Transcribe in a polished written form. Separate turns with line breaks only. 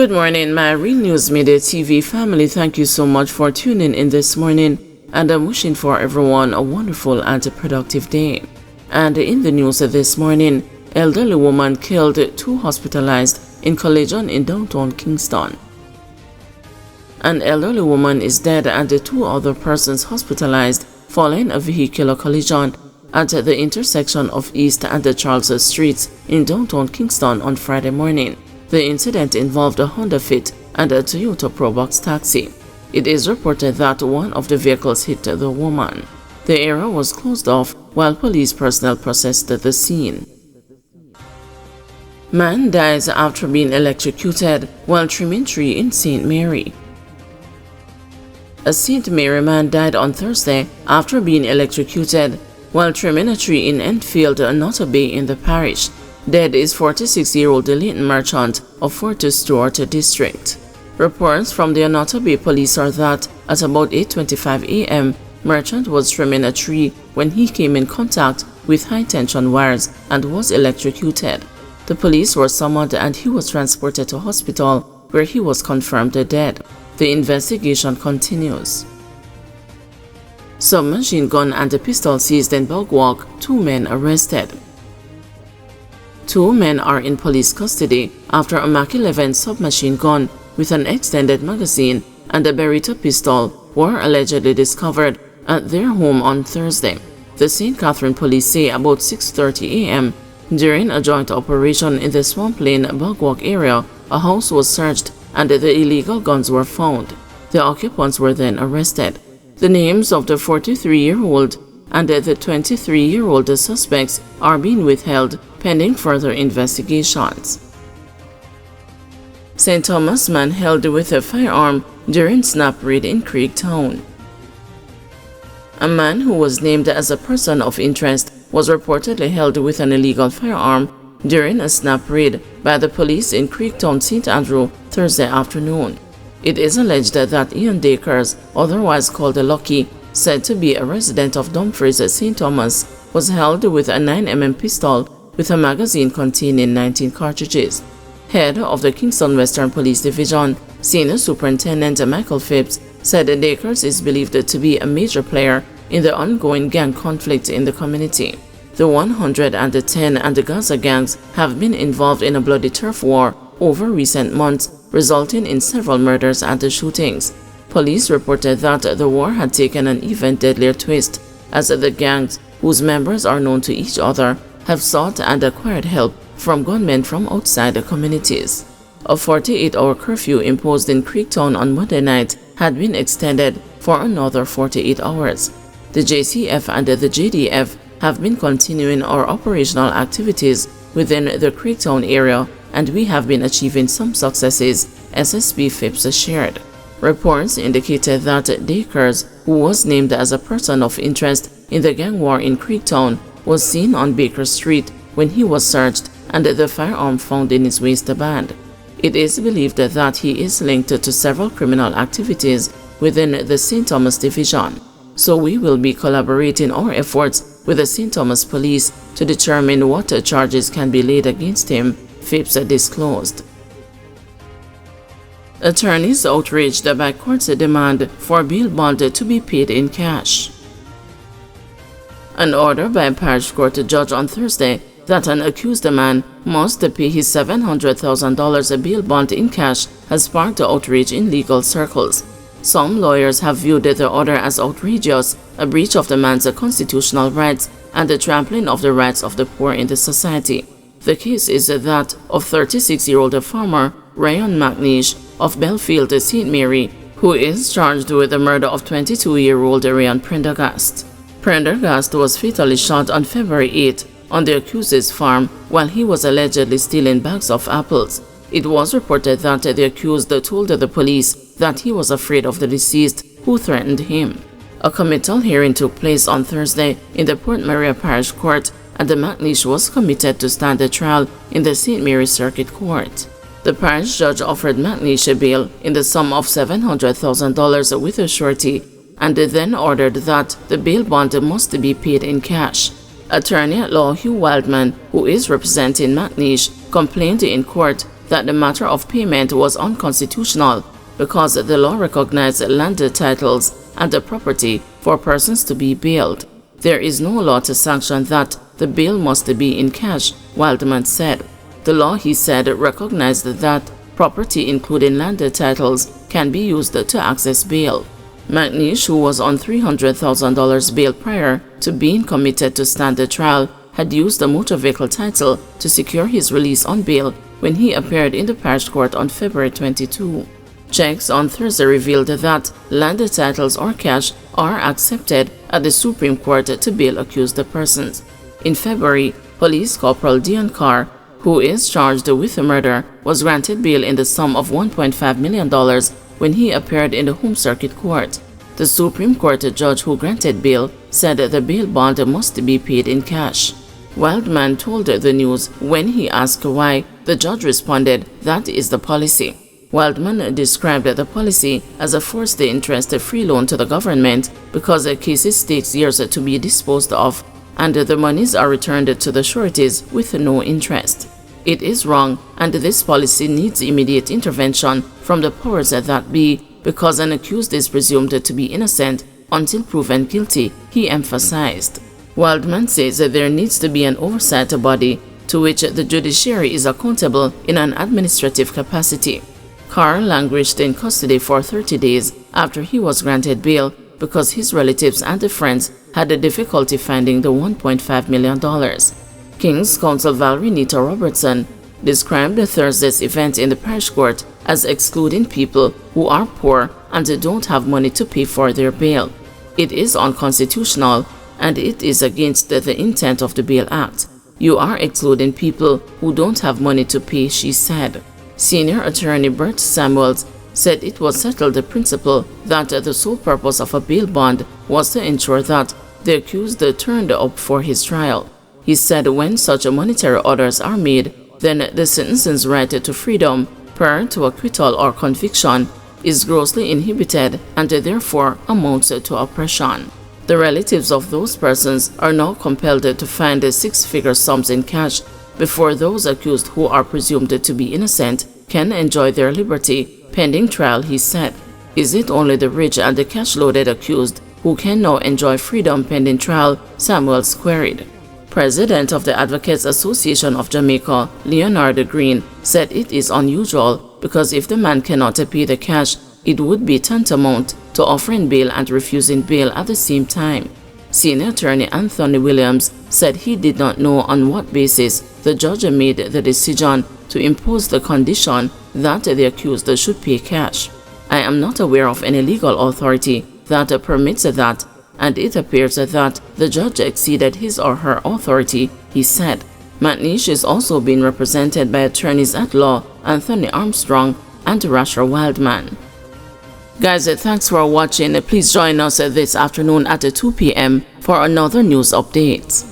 Good morning, my Real News Midday TV family. Thank you so much for tuning in this morning, and I'm wishing for everyone a wonderful and a productive day. And in the news this morning, elderly woman killed, 2 hospitalized in collision in downtown Kingston. An elderly woman is dead and 2 other persons hospitalized following a vehicular collision at the intersection of East and Charles Streets in downtown Kingston on Friday morning. The incident involved a Honda Fit and a Toyota Probox taxi. It is reported that one of the vehicles hit the woman. The area was closed off while police personnel processed the scene. Man dies after being electrocuted while trimming tree in St. Mary. A St. Mary man died on Thursday after being electrocuted while trimming a tree in Enfield, Notta Bay in the parish. Dead is 46-year-old Leighton Merchant of Fortis Stewart District. Reports from the Notta Bay police are that at about 8:25 a.m., Merchant was trimming a tree when he came in contact with high-tension wires and was electrocuted. The police were summoned and he was transported to hospital where he was confirmed dead. The investigation continues. Submachine gun and a pistol seized in Bogwalk, 2 men arrested. 2 men are in police custody after a Mach 11 submachine gun with an extended magazine and a Beretta pistol were allegedly discovered at their home on Thursday. The St. Catherine police say about 6:30 a.m. during a joint operation in the Swamp Lane Bogwalk area, a house was searched and the illegal guns were found. The occupants were then arrested. The names of the 43-year-old and the 23-year-old suspects are being withheld pending further investigations. St. Thomas man held with a firearm during snap raid in Creektown. A man who was named as a person of interest was reportedly held with an illegal firearm during a snap raid by the police in Creektown, St. Andrew, Thursday afternoon. It is alleged that Ian Dakers, otherwise called Lucky, said to be a resident of Dumfries, St. Thomas, was held with a 9mm pistol with a magazine containing 19 cartridges. Head of the Kingston Western Police Division, Senior Superintendent Michael Phipps, said Dakers is believed to be a major player in the ongoing gang conflict in the community. The 110 and the Gaza gangs have been involved in a bloody turf war over recent months, resulting in several murders and shootings. Police reported that the war had taken an even deadlier twist as the gangs, whose members are known to each other, have sought and acquired help from gunmen from outside the communities. A 48-hour curfew imposed in Creektown on Monday night had been extended for another 48 hours. The JCF and the JDF have been continuing our operational activities within the Creektown area, and we have been achieving some successes, SSP Phipps shared. Reports indicated that Dakers, who was named as a person of interest in the gang war in Creektown, was seen on Baker Street when he was searched and the firearm found in his waistband. It is believed that he is linked to several criminal activities within the St. Thomas Division, so we will be collaborating our efforts with the St. Thomas Police to determine what charges can be laid against him, Phipps disclosed. Attorneys outraged by court's demand for bail bond to be paid in cash. An order by a parish court judge on Thursday that an accused man must pay his $700,000 bail bond in cash has sparked outrage in legal circles. Some lawyers have viewed the order as outrageous, a breach of the man's constitutional rights, and a trampling of the rights of the poor in the society. The case is that of 36-year-old farmer Ryan McNeish of Belfield, St. Mary, who is charged with the murder of 22-year-old Ryan Prendergast. Prendergast was fatally shot on February 8 on the accused's farm while he was allegedly stealing bags of apples. It was reported that the accused told the police that he was afraid of the deceased, who threatened him. A committal hearing took place on Thursday in the Port Maria Parish Court, and the McNeish was committed to stand the trial in the St. Mary Circuit Court. The parish judge offered McNeish a bail in the sum of $700,000 with a surety, and then ordered that the bail bond must be paid in cash. Attorney at law Hugh Wildman, who is representing McNeish, complained in court that the matter of payment was unconstitutional because the law recognized land titles and the property for persons to be bailed. There is no law to sanction that the bail must be in cash, Wildman said. The law, he said, recognized that property including land titles can be used to access bail. McNeish, who was on $300,000 bail prior to being committed to stand the trial, had used the motor vehicle title to secure his release on bail when he appeared in the parish court on February 22. Checks on Thursday revealed that land titles or cash are accepted at the Supreme Court to bail accused persons. In February, Police Corporal Dion Carr, who is charged with the murder, was granted bail in the sum of $1.5 million when he appeared in the Home Circuit Court. The Supreme Court judge who granted bail said the bail bond must be paid in cash. Wildman told the news when he asked why, the judge responded, "That is the policy." Wildman described the policy as a forced interest-free loan to the government because cases take years to be disposed of and the monies are returned to the sureties with no interest. It is wrong, and this policy needs immediate intervention from the powers that be because an accused is presumed to be innocent until proven guilty, he emphasized. Wildman says that there needs to be an oversight body to which the judiciary is accountable in an administrative capacity. Carr languished in custody for 30 days after he was granted bail because his relatives and friends had difficulty finding the $1.5 million. King's Counsel Valerie Nita Robertson described Thursday's event in the parish court as excluding people who are poor and don't have money to pay for their bail. It is unconstitutional and it is against the intent of the Bail Act. You are excluding people who don't have money to pay, she said. Senior attorney Bert Samuels said it was settled the principle that the sole purpose of a bail bond was to ensure that the accused turned up for his trial. He said when such monetary orders are made, then the sentence's right to freedom prior to acquittal or conviction is grossly inhibited and therefore amounts to oppression. The relatives of those persons are now compelled to find six-figure sums in cash before those accused who are presumed to be innocent can enjoy their liberty pending trial, he said. Is it only the rich and the cash-loaded accused who can now enjoy freedom pending trial? Samuels queried. President of the Advocates Association of Jamaica, Leonard Green, said it is unusual because if the man cannot pay the cash, it would be tantamount to offering bail and refusing bail at the same time. Senior attorney Anthony Williams said he did not know on what basis the judge made the decision to impose the condition that the accused should pay cash. I am not aware of any legal authority that permits that, and it appears that the judge exceeded his or her authority, he said. McNeish is also being represented by attorneys at law Anthony Armstrong and Rasher Wildman. Guys, thanks for watching. Please join us this afternoon at 2 p.m. for another news update.